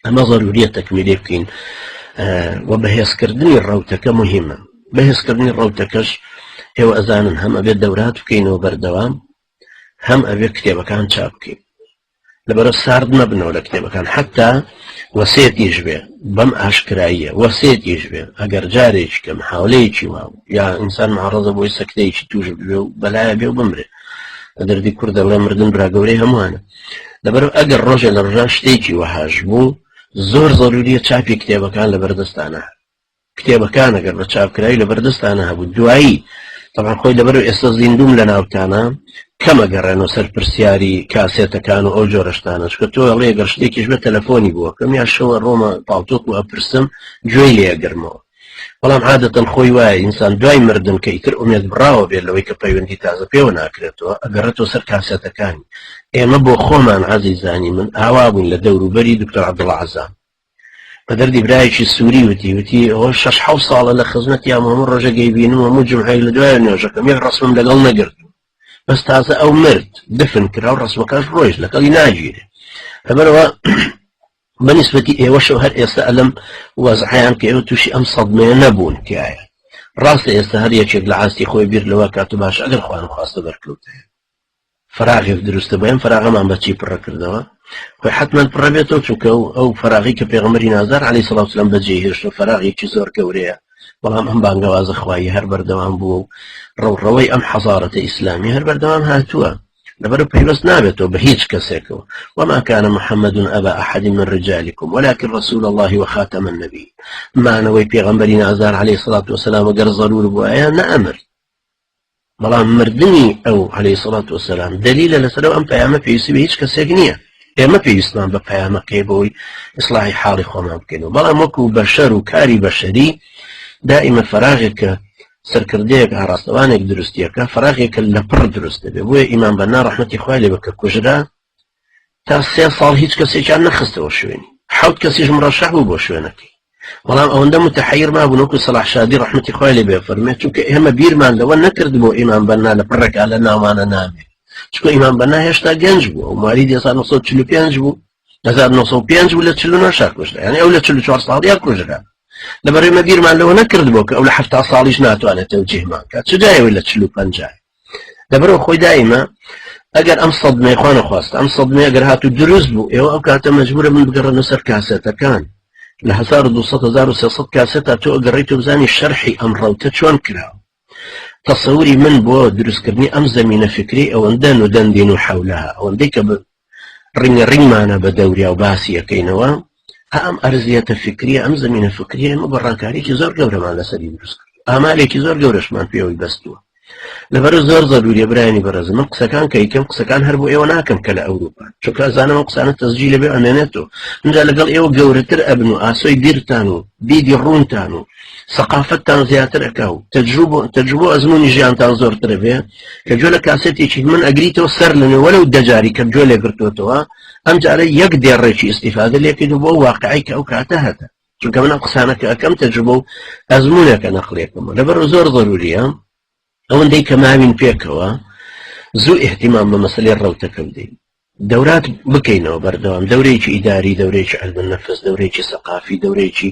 ئەمە ضروریە تەکمیلی بکەین و بەهێزکردنی ڕەوتەکە مهمە. بەهێزکردنی ڕەوتەکەش ئێوە ئەزانن هەم ئەبێت دەورات بکەینەوە بەردەوام، هەم ئەبێت کتێبەکان چاپ بکەین لەبەرە سارد مەبنەوە لە کتێبەکان، حتا وەسێتیش بێ بەم ئاشکراییە وەسێتیش بێ ئەگەر جارێکی کە محاولەیەکی واو یا ئینسان معڕەزە بۆی سەکتەیەکی توش بێ و بەلایە بێ و بمرێ دەردی کوور دەورە مردن براگەورەی هەمووانە. لەبەرەوە ئەگەر ڕۆژێ لە ڕژان شتێکی وەهاش بوو زۆر ضروریە چاپی کتێبەکان لەبەردەستانە، کتێبەکان ئەگەر بە چاپکراوی لەبەردەستانە هەبوو دوایی طبعا خۆی لەبەرەوە ئێستا زیندوم لە ناوتانە کەمە گەڕێنەوە سەر پرسیاری کاسێتەکان و ئەو جۆرەشتانە چکە تۆ ئەڵێ گەر شتێکیش بە تەلەفۆنی بووە کەم یا شەوە ڕۆمە پاڵتۆک و ئەپرسم گوێی لێگرمەوە. بەڵام عادەتەن خۆی وایە ئینسان دوای مردن کە ئیتر ئومێد بڕاوە بێت لەوەی کە پەیوەندی تازە پێوە ناکرێتەوە ئەگەڕێتەوە سەر کاسێتەکانی. ئێمە بۆ خۆمان عەزیزانی من ئاوا بووین لە دەوروبەری دکتۆر عەبدوڵڵا عەزام بە دەردی برایەکی سووری وتی ئەوە 6-7 ساڵە لە خزمەتی هەموو ڕۆژە گەیبینم هەموو جمعەیەک لە دوایە نوێژەکەم یەک ڕەسمم لەگەڵ نەگرتم بەس تازە ئەو مرد دفن کرا و ڕەسمەکەش ڕۆیش لەگەڵی ناگیرێ. لەبەرەوە بەنسبەتی ئێوەشەوە هەر ئێستا ئەلەم وەزعیان کە ئێوە تووشی ئەم سەدمەیە نەبوون تایە. ڕاستە ئێستا هەر یەکێک لە ئاستی خۆی بیر لەوە کات و باش ئەگەر خوان خواستە بەرکەوتەیە فراغێک دروستە بۆ ئەم فراغەمان بەچی پڕە کردەوە خۆی حتمەن پڕە بێتەوە چونکە ئەو فراغی کە پێغەمبەری نازار عەلەیهی سەڵات وسەلام بەجێ هێشتە فراغێکی زۆر گەورەیە، بەڵام ئەم بانگەوازە خوایی هەر بەردەوام بووە و ڕەوڕەوەی ئەم حەزارەتە ئیسلامی هەر بەردەوام هاتووە. لەبەرەوە پەیوەست نابێتەوە بە هیچ کەسێکەوە وما كان محمد أبا أحد من رجالكم ولكن رسول الله وخاتم النبي معنەوەی پێغەمبەری نازار عەلەیهی سەڵات وسەلام ئەگەر ضرور بووایە نەئەمر، بەڵام مردنی ئەو عەلەیهی سەڵات وسەلام دلیلە لەسەرەوە ئەم پەیامە پێویستی بە هیچ کەسێک نییە. ئێمە پێویستمان بە پەیامەکەی بۆی ئیسلاحی حاڵی خۆمان بکەینەوە، بەڵام وەکو بەشەر و کاری بەشەری دائیمە فراغێک کە سەرکردەیەک ئاراستەوانێک دروستیەکە فراغێکە لە پڕ دروستە بێ. بۆیە ئیمان بەنا ڕەحمەتی خوای لێ بکە کوژرا تا 3 ساڵ هیچ کەسێکیان نەخستەوە شوێنی، 7 کەسیش مڕەشەح بوو بۆ شوێنەکەی، بەڵام ئەوەندە متحەیر مابوون وەکو سەلاح شادی ڕەحمەتی خوای لێ بێ فەرمێت چونکە ئێمە بیرمان لەوە نەکرد بۆ ئیمان بەنا لە پڕێکا لە ناوانە نامێ، چونکە ئیمان بەنا هێشتا گەنج بوو و موالید 1945 بوو 1905 بوو لە 49 کوژرا، یعنی ئەو لە 44 ساڵیا کوژرا. لەبەرەوەی مە بیرمان لەوە نەکرد بۆ کە ئەو لە 70 ساڵیش ناتوانێت تەوجیهمان کات چ جایەوەی لە 45. لەبەرەوە خۆی دائیمە ئەگەر ئەم سەدمەی خوا نەخواستە ئەم سەدمەی ئەگەر هاتوو دروست بوو ئێوە ئەو کاتە مەجبورە من بگەڕێنە سەر کاسێتەکان لە 1200 کاسێتا تۆ ئەگەڕیت و بزانی شەرحی ئەم ڕەوتە چۆن کراوە. تەسەوری من بۆ دروستکردنی ئەم زەمینە فکری ئەوەندە نودەندین و حەولەها ئەوەندەی کە ڕینگەڕینمانە بە دەوریا و باسی یەکەینەوە ئەم ئەرزیەتە فکریە ئەم زەمینە فکریە ئێمە بەڕاکارێکی زۆر گەورەمان لەسەری دروست کرد ئامالێکی زۆر گەورەشمان پێوەی بەستووە لەبەرە زۆر زەروریە برایانی بەڕێزم من قسەکان کە یکەم قسەکان هەر بۆ ئێوە ناکەم کە لە ئەوروپا چونکە ئەزانم قسانە تەسجیل لەبێ ئەمێنێتەوە اینجا لەگەڵ ئێوە گەورەتر ئەبن و ئاسۆی بیرتان و بیدی ڕوونتان و سەقافەتتان زیاتر ئەکا و تەجروبە ئەزمموی ژیانتان زۆرترە بێ کە جۆ لە کاسێتێکی من ئەگریتەوە سەر لەنێ وەلەو دەجاری کە جۆ لێگرتوتەوە ئەم جارە یەک دێڕێکی ئیستیفادە لێکرد بۆ واقعی کە ئەو کاتە هەتە چونکە من ئەم قسانەکە ئەەکەم تەجروبە و ئەزممونێکە نەقلێکمەوە لەبەر زۆر ضروریە ئەوەندەی کە ماوین پێکەوە زوو احتیمام بە مەسەلەی ڕەوتەکە بدەین دەورات بکەینەوە بەردەوام دەورێکی ئیداری دەورێکی علم النەفس دەورێکی سەقافی دەورێکی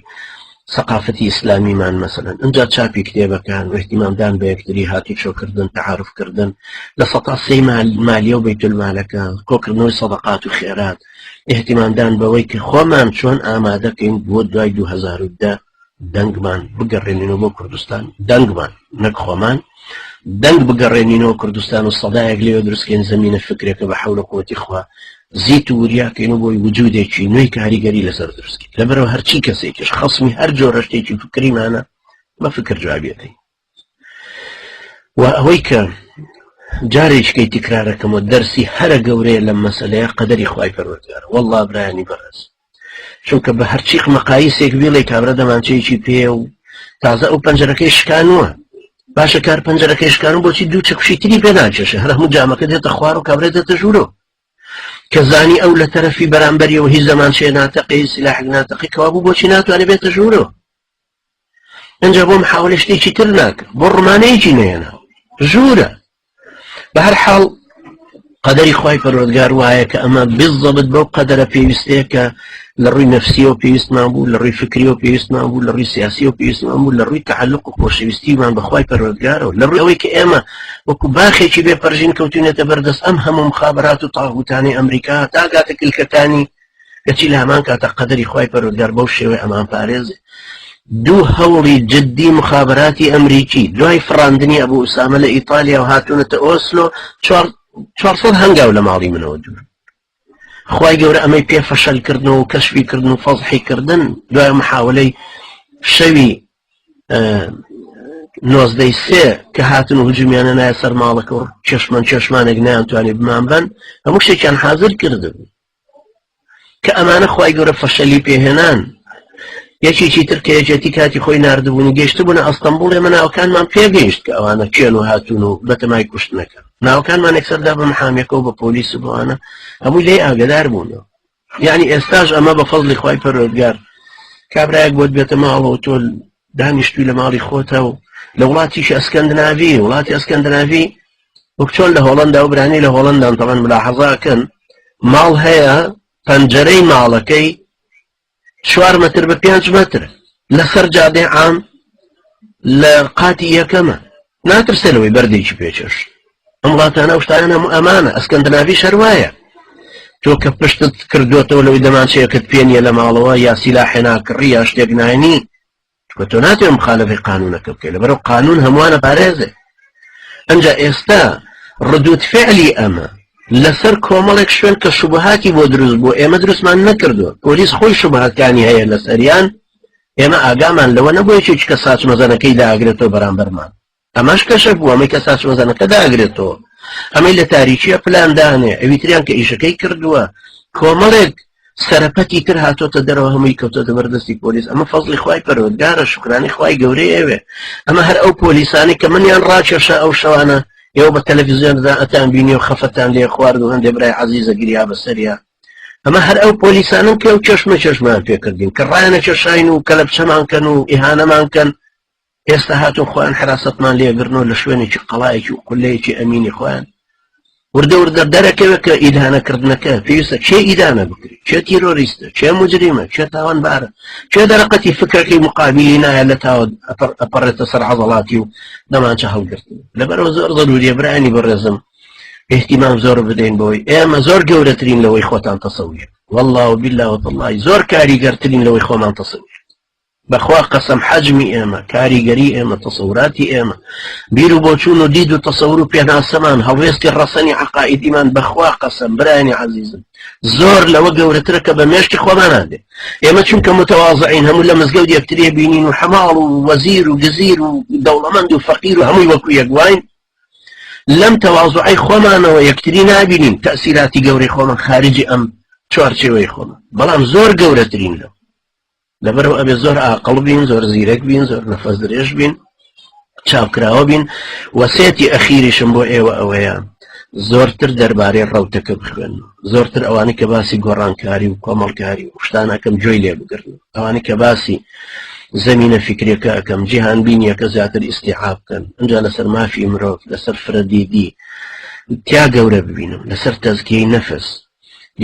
سەقافەتی ئیسلامیمان مەسەلەن ئەنجا چاپی کتێبەکان و احتیمامدان بە یەکتری هاتی چۆکردن تعارفکردن لە سەتاسەی مالیە و بەیتولمالەکە کۆکردنەوەی سەدەقات و خێرات احتیمامدان بەوەی کە خۆمان چۆن ئامادەکەین بۆ دوای 2010 دەنگمان بگەڕێنینەوە بۆ کوردستان دەنگمان نەک خۆمان دەنگ بگەڕێنینەوە کوردستان و سەدایەک لێوە دروستکەین زەمینە فکرێکە بە حەولە قووەتی خوا زیت و وریاکەینەوە بۆی وجودێکی نوێی کاریگەری لەسەر دروستکەین لەبەرەوە هەرچی کەسێکیش خەسمی هەر جۆرە شتێکی فکریمانە بە فکر جوابێتی و ئەوەی کە جارێکەی تکرارەکەمەوە دەرسی هەرە گەورەیە لەم مەسەلەیە قەدەری خوای پەروەردگارە وەڵڵا برایانی بەڕێز چونکە بە هەرچی مەقایسێک بێڵێ کابرا دەمانچەیەکی پێ و تازە ئەو پەنجەرەکەی شکانووە باشە کار پەنجەرەکەی شکانوو بۆچی دوو چەکشی تری پێ ناچێشە هەر هەموو جامەکە دێتە خوار و کابرا دێتە ژوورۆ کە زانی ئەو لە تەرەفی بەرامبەریەوە هیچ زەمانچەیە ناتەقی سلاحێک ناتەقی کەوا بوو بۆچی ناتوانێت بێتە ژوورۆ ئەنجا بۆ محاولە شتێکی تر ناکە بۆ ڕمانەیەکی نێنە ژوورە بە هەر حاڵ قەدەری خوای پەروەردگار وایە کە ئەمە بالضبط بەو قەدەرە پێویستەیە کە لە ڕووی نەفسیەوە پێویستمان بوو لە ڕووی فکریەوە پێویستمان بوو لە ڕووی سیاسیەوە پێویستمان بوو لە ڕووی تەعەلوق و خۆشەویستیمان بە خوای پەروەردگارەوە لە ڕووی ئەوەی کە ئێمە وەکو باخێکی بێپەرژین کەوتوینەتە بەردەست ئەم هەموو مخابرات و تاغوتانی ئەمریکا تا کاتە کلکەکانی کەچی لە هەمان کاتە قەدەری خوای پەروەردگار بەو شێوەیە ئەمان پارێزێ دوو هەوڵی جددی مخابراتی ئەمریکی دوای فڕاندنی ئەبوو ئوسامە لە ئیتالیا و هاتوونەتە ئۆسلۆ 400 هەنگاو لە ماڵی منەوە دوور خوای گەورە ئەمەی پێ فەشەلکردن و کەشفی کردن و فەزحیکردن دوای محاولەی شەوی 93 کە هاتن و هجومیانە نایە سەر ماڵەکە و چێشمانێک نەیانتوانی بمانبەن هەموو شتێکیان حازر کردبوو کە ئەمانە خوای گەورە فەشەلی پێهێنان یەکێکی تر کە یەکێتی کاتی خۆی ناردبوونی گەیشتبوون ئەستەمبوڵ ئێمە ناوەکانمان پێگەیشت کە ئەوانە کێن و هاتوون و بەتەمای کوشتنەکە ناوەکانمان یەکسەردا بە محامیەکە و بە پۆلیس و بەوانە هەمووی لێ ئاگدار بوونەوە یعنی ئێستاش ئەمە بە فەزلی خوای پەروەردگار کابرایەک بۆت بێتە ماڵەوە تۆ دانیشتووی لە ماڵی خۆتە و لە وڵاتیش ئەسکەندناڤی وڵاتی ئەسکەندناڤی وەک چۆن لە هۆڵەندا و برانی لە هۆڵەندان تەڵەن ملاحەزاکەن ماڵ هەیە پەنجەرەی ماڵەکەی 4 مەتر بە 5 مەتر لەسەر جادێ عام لە قاتی یەکەمە ناترسێ لەوەی بەردێکی پێچێش ئەم وڵاتانە شتیان هەموو ئەمانە ئەسکەندناڤی شەروایە تۆ کە پشتت کردوێتەوە لەوەی دەمانچەیەکت پێنیە لە ماڵەوە یا سیلاحێ ناکڕی یا شتێک ناینی کە تۆ ناتوێت مخالەفەی قانونەکە بکەیت لەبەرەوە قانون هەمووانە پارێزێ ئەنجا ئێستا ڕدود فعلی ئەمە لەسەر کۆمەڵێک شوێن کە شوبهاتی بۆ دروست بوو ئێمە دروستمان نەکردووە پۆلیس خۆی شوبهاتەکانی هەیە لەسەریان ئێمە ئاگامان لەوە نەبووە یەکێکی کە ساچمەزانەکەی داگرێتەوە بەرامبەرمان ئەمەش کەشە بوو ئەمەی کە ساچمەزانەکە داگرێتەوە ئەمەی لە تاریکیە پلاندانێ ئەوی تریان کە ئیشەکەی کردووە کۆمەڵێک سەرپەتی تر هاتۆتە دەرەوە هەمووی کەوتۆتە بەردەستی پۆلیس ئەمە فەزلی خوای پەروەردگارە شوکرانی خوای گەورەی ئەوێ ئەمە هەر ئەو پۆلیسانی کە منیان ڕاکێشە ئەو شەوانە ئێوە بە تەلەڤیزیۆندا ئەتان بینی و خەفەتان لێ خوارد و هەندێک برای عەزیزە گریا بەسەریا ئەمە هەر ئەو پۆلیسانن کە ئەو چێشمان پێکردین کە ڕایەنە چێشاین و کەلەپچەمان کەن و ئیهانەمان کەن ئێستا هاتون خۆیان حراستمان لێگرنەوە لە شوێنێکی قەڵایەکی و قولەیەکی ئەمینی خۆیان وردە دەرەکەوێت کە ئیدانەکردنەکە پێویستە چێ ئیدانە بکری چێ تیرۆریستە چێ مجریمە چێ تاوانبارە چێ دەرەقەتی فکرەکەی مقابلی نایە لە تاوە ئەپەڕێتە سەر عەزەڵاتی و دەمانچە هەڵگرتن لەبەرەوە زۆر ضروریە برایانی بەڕێزم احتیمام زۆر بدەین بۆی ئێمە زۆر گەورەترین لەوەی خۆتان تەسەویر والله وبالله والله زۆر کاریگەرترین لەوەی خۆمان تەسەوور بەخوا قەسەم حەجمی ئێمە کاریگەری ئێمە تەسەوراتی ئێمە بیر و بۆچوون و دید و تەسەور و پێناسەمان هەڵوێستی ڕەسەنی عەقائیدیمان بەخوا قەسەم برایانی عەزیزم زۆر لەوە گەورەترە کە بە مێشتی خۆمان نادێ ئێمە چونکە متەواضعین هەموو لە مزگەوت یەکترێ بینین و حەماڵ و وەزیر و گزیر و دەوڵەمەند و فەقیر و هەمووی وەکو یەکوین لەم تەواضعی خۆمانەوە یەکتری نابینین تەئسیراتی گەورەی خۆمان خارجی ئەم چوارچێوەی خۆمان بەڵام زۆر گەورەترین لەو لەبەرەوە ئەبێ زۆر عاقڵ بین زۆر زیرەک بین زۆر نەفەس درێژ بین چاوکراوە بین وەسێتی ئەخیریشم بۆ ئێوە ئەوەیە زۆرتر دەربارەی ڕەوتەکە بخوێن زۆرتر ئەوانەی کە باسی گۆڕانکاری و کۆمەڵکاری و شتانەکەم جۆی لێ بگرن ئەوانەی کە باسی زەمینە فکرێکە ئەەکەم جیهان بینیەکە زیاتر ئیستیعاب بکەن ئەنجا لەسەر مافی مرۆڤ لەسەر فرەدیدی تیا گەورە ببینم لەسەر تەزکیەی نەفس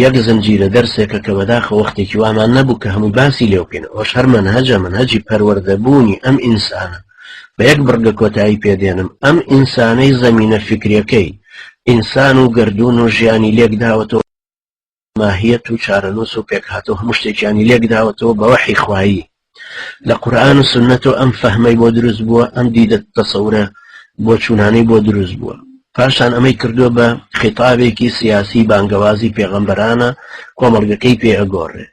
یەک زنجیرە دەرسێکە کە بەداخە وەختێکی وامان نەبوو کە هەمووی باسی لێو بکەین ئەوش هەر منهەجی پەروەردەبوونی ئەم ئینسانە بە یەک بڕگە کۆتایی پێدێنم ئەم ئینسانەی زەمینە فکرەکەی ئینسان و گردون و ژیانی لێک داوەتەوە ماهیەت و چارەنووس و پێکهاتەوە هەموو شتێکیانی لێک داوەتەوە بە وەحی خوایی لە قورئان و سنەتەوە ئەم فەهمەی بۆ دروست بووە ئەم دیدە تەسەورە بۆ چوونانەی بۆ دروست بووە پاشان ئەمەی کردووە بە خیتابێکی سیاسی بانگەوازی پێغەمبەرانە کۆمەڵگەکەی پێ ئەگۆڕێ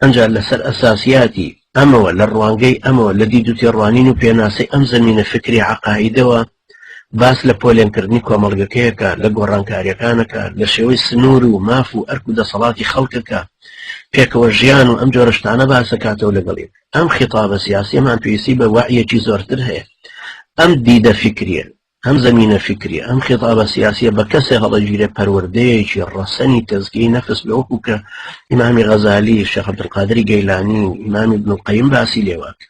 ئەنجا لەسەر ئەساسیاتی ئەمەوە لە ڕوانگەی ئەمەوە لە دید و تێڕوانین و پێناسی ئەم زەمینە فکری عەقایدەوە باس لە پۆلێنکردنی کۆمەڵگەکەیەکە لە گۆڕانکاریەکانەکە لە شێوەی سنوور و ماف و ئەرک و دەسەڵاتی خەڵکەکە پێکەوە ژیان و ئەم جۆرە شتانە باسەکاتەوە لەگەڵی ئەم خیتابە سیاسیەمان پێویستی بە وەعیەکی زۆرتر هەیە ئەم دیدە فکریە ئەم زەمینە فکریە ئەم خیتابە سیاسیە بە کەسێ هەڵەگیرێ پەروەردەیەکی ڕەسەنی تەزکیەی نەفس بە وەکو کە ئیمامی غەزالی شێخ عەبدولقادری گەیلانی و ئیمامی ابن القەیم باسی لێواکە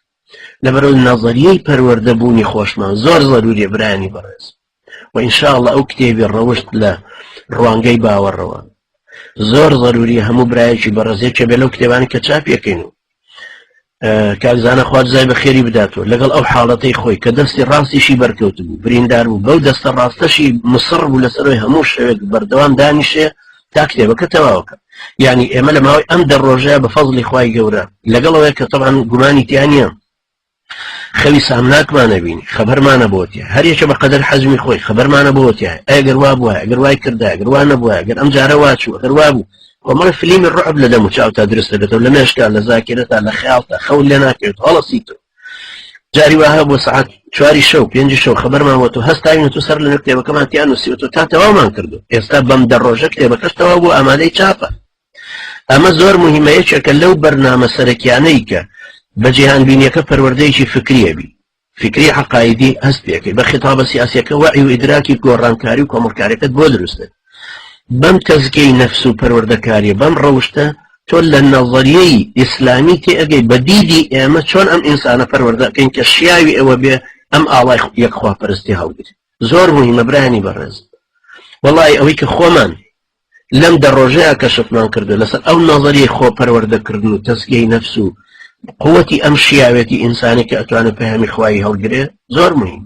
لەبەرەوەی نەزەریەی پەروەردەبوونی خۆشمان زۆر زەروریە برایانی بەڕێز و ئینشاءڵڵا ئەو کتێبی ڕەوشت لە ڕوانگەی باوەڕەوە زۆر زەروری هەموو برایەکی بەڕێزێک کە بێ لەو کتێبانی کە چاپیەکەین و کاکزانە خوارد زای بە خێری بداتەوە لەگەڵ ئەو حاڵەتەی خۆی کە دەستی ڕاستیشی بەرکەوت بوو بریندار بوو بەو دەستە ڕاستەشی مصر بوو لەسەرەوەی هەموو شەوێک بەردەوام دانیشێ تا کتێبەکە تەواوکە یعنی ئێمە لە ماوەی ئەم دەڕۆژەیە بە فەزڵی خوای گەورە لەگەڵەوەی کە تەبعاً گومانی تیانە خەوی سامناکمانە بینی خەبەرمانە بۆتیە هەر یەکە بەقەدەر حەجمی خۆی خەبەرمانە بۆتیە ئەگەر وا بووە ئەگەر وای کردە ئەگەر وا نەبووە ئەگەر ئەم جارە واچوو ئەگەر وا بوو ومەڵە فیلمی ڕعب لە دەم و چاوتا دروستە دێتەوە لە مێشکە لە زاکرێتە لە خەیاڵتە خەول لێ ناکەوێت هەڵەسیتەوە جاری وایە بۆ سەعات 4 شەو 5 شەو خەبەرمان وەتەوە هەستاوینەوە سەر لە کتێبەکەمان تیان نووسیوەوە تا تەواومان کردو ئێستا بەم دەڕۆژە کتێبەکەش تەواو بوو ئامادەی چاپە ئەمە زۆر موهیمە یەکێکە لەو بەرنامە سەرەکیانەی کە بە جیهانبینیەکە پەروەردەیەکی فکریە بی فکری عەقایدی هەست پێکەی بە خیتابە سیاسیەکە وەعی و ئیدراکی گۆڕانکاری و کۆمەڵکاریەکەت بۆ دروستە بەم تەزکیەی نەفس و پەروەردەکاریە بەم ڕەوشتە تۆ لە نەظەریەی ئیسلامی تێئەگەی بە دیدی ئێمە چۆن ئەم ئینسانە پەروەردەکەین کە شیاوی ئەوە بێ ئەم ئاڵای یەکخواپەرستی هەڵگرێت زۆر موهیمە برایانی بەڕێز وەڵای ئەوەی کە خۆمان لەم دەڕۆژەیە کەشفمان کردو لەسەر ئەو نەظەریەی خۆپەروەردەکردن و تەزکیەی نەفس و قووەتی ئەم شیاوێتی ئینسانی کە ئەتوانێت پەیامی خوای هەڵگرێ زۆر مهم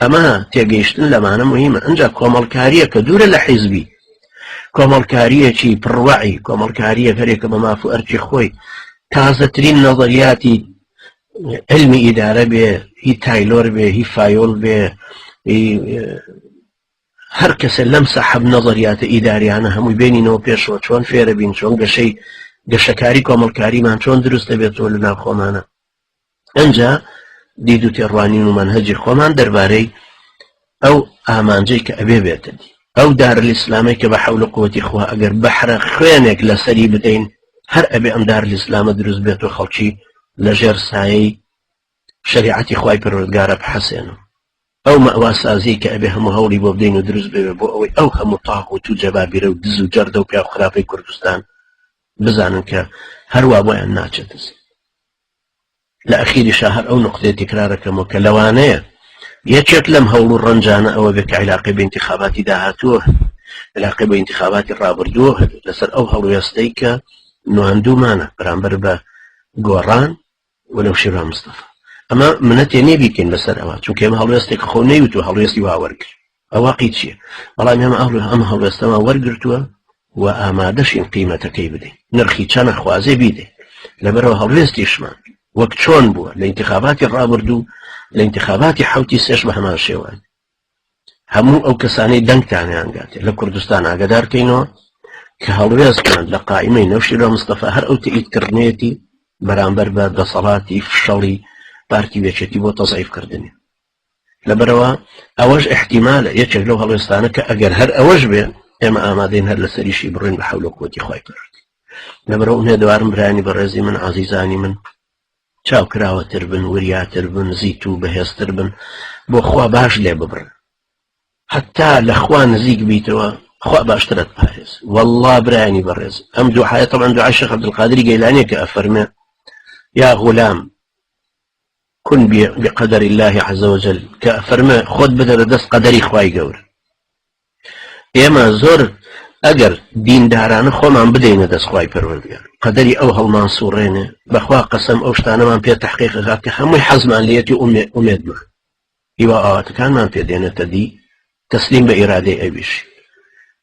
ئەمە تێگەیشتن لەمانە مهمە ئەنجا کۆمەڵکاریە کە دوورە لە حیزبی کۆمەڵکاریەکی پڕوەعی کۆمەڵکاریە هەرێکە بە ماف و ئەرکی خۆی تازەترین نەظەریاتی علمی ئیدارە بێ هی تایلۆر بێ هی فایۆل بێ هەر کەسە لەم سەحەب نەظەریاتە ئیداریانە هەمووی بینینەوە پێشەوە چۆن فێرە بین چۆن گەشەکاری کۆمەڵکاریمان چۆن دروستە بێتەوە لە ناو خۆمانە ئەنجا دید و تێڕوانین و مەنهەجی خۆمان دەربارەی ئەو ئامانجەی کە ئەبێ بێتە ئەو دارالئیسلامی کە بە حەول و قووەتی خوا ئەگەر بەحرە خوێنێک لەسەری بدەین هەر ئەبێ ئەم دارالئیسلامە دروست بێت و خەڵکی لەژێر سایەی شەریعەتی خوای پەروەردگارە بحەسێنن ئەو مەواسازی کە ئەبێ هەموو هەوڵی بۆ بدەین و دروست بێ بۆ ئەوەی ئەو هەموو تاق و تو جەبابیرە و دز و جەردە و پیا و خراپەی کوردستان بزانن کە هەروە بۆیان ناچێتس لە ئەخیری شاهر ئەو نقطەی تکرارەکەمەوە کە لەوانەیە یەکێک لەم هەوڵ و ڕەنجانە ئەوە بێت کە عیلاقەی بە ئینتیخاباتی داهاتووە عیلاقەی بە ئینتیخاباتی ڕابردووە لەسەر ئەو هەڵوێستەی کە نواندوومانە بەرامبەر بە گۆڕان وەلەو شیرا مستەفا ئەمە منە تێنێ بیکەین لەسەر ئەوە چونکە ئێمە هەڵوێستێک خۆ نەیوت و هەڵوێستی وا وەرگرت ئەواقی چییە؟ بەڵام ئێمە ئەم هەڵوێستەمان وەرگرتووە و ئامادەشین قیمەتەکەی بدەین نرخی چەنە خوازێ بیدەین لەبەرەوە هەڵوێستیشمان وەک چۆن بووە لە ئینتخاباتی ڕابردوو لە ئینتخاباتی حوتی سێش بە هەمان شێوان هەموو ئەو کەسانەی دەنگتانیان گاتێ لە کوردستان ئاگادارکەینەوە کە هەڵوێستکەن لە قائمەی نەوشیرۆ مستەفا هەر ئەو تەئیدکردنێتی بەرامبەر بە دەسەڵاتی فشەڵی پارتی وێچێتی بۆ تەزعیفکردنی لەبەرەوە ئەوەش احتیمالە یەکێک لەو هەڵوێستانە کە ئەگەر هەر ئەوەش بێ ئێمە ئامادەین هەر لەسەریشی بڕین بە حەول و قووەتی خوای پەروەردگار لەبەرەوە ئومێدوارم برانی بەڕێزی من عەزیزانی من چاوکراوەتر بن وریاتر بن زیت و بەهێزتر بن بۆ خوا باش لێ ببڕن حتا لە خوا نزیک بیتەوە خوا باشترت پارێز والله برانی بەڕێز ئەم دوعایە طبعا دوعای شێخ عەبدولقادری گەیلانیە کە ئەفەرمێ یا غلام كن بقدر الله عز وجل كأفرما خود بدر دست قدري خواي گەورە ئێمە زۆر ئەگەر دیندارانە خۆمان بدەینە دەست خوای پەروەردگار قەدەری ئەو هەڵمان سوڕێنێ بەخوا قەسەم ئەو شتانەمان پێ تەحقیق دەکات کە هەمووی حەزمان لێتی ئومێدمان هیوا ئاواتەکانمان پێ دێنێتە دی تەسلیم بە ئیرادەی ئەویش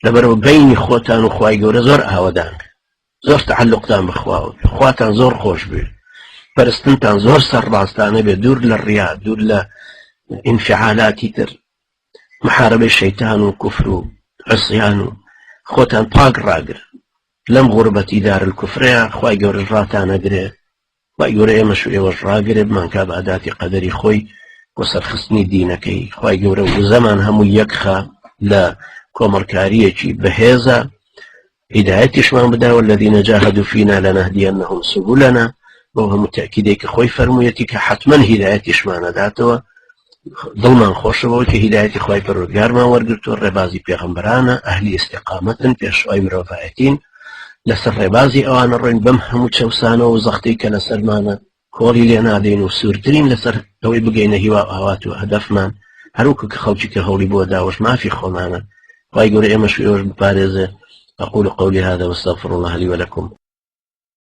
لەبەرەوە بەینی خۆتان و خوای گەورە زۆر ئاوەدان زۆر تەعەلوقتان بەخواوە خواتان زۆر خۆش بێ پەرستنتان زۆر سەرڕاستانە بێ دوور لە ڕیا دوور لە ئینفعالاتی تر محاربەی شەیتان و کوفر و عصیان و خۆتان پاک ڕاگر لەم غوربەتی دار الکوفرەیە خوای گەورە ڕاتانەگرێ خوای گەورە ئێمەش و ئێوەش ڕاگرێ بمانکا بە ئاداتی قەدەری خۆی بۆ سەرخستنی دینەکەی خوای گەورە وزەمان هەموو یەکخە لە کۆمەڵکاریەکی بەهێزە هیدایەتیشمان بدا والذین جاهدوا فینا لنهدینهم سبلنا بۆ هەموو تاکیدێک کە خۆی فەرموویەتی کە حتمما هیدایەتیشمانەداتەوە دڵمان خۆشەوە کە هیدایەتی خوای پەروەردگارمان وەرگرتووە ڕێبازی پێغەمبەرانە ئەهلی ئیستیقامەتن پێشوای مرۆڤایەتین لەسەر ڕێبازی ئەوانە ڕۆین بەم هەموو چەوسانەوە و زەختەی کە لەسەرمانە کۆڵی لێ نادەین و سوورترین لەسەر ئەوەی بگەینە هیوا ئاوات و هەدەفمان هەروکە کە خەڵکی کە هەوڵی بۆ داوەش مافی خۆمانە خوای گەورە ئێمەش و ئێوەش بپارێزێ أقول قولي هذا واستغفر الله لي ولكم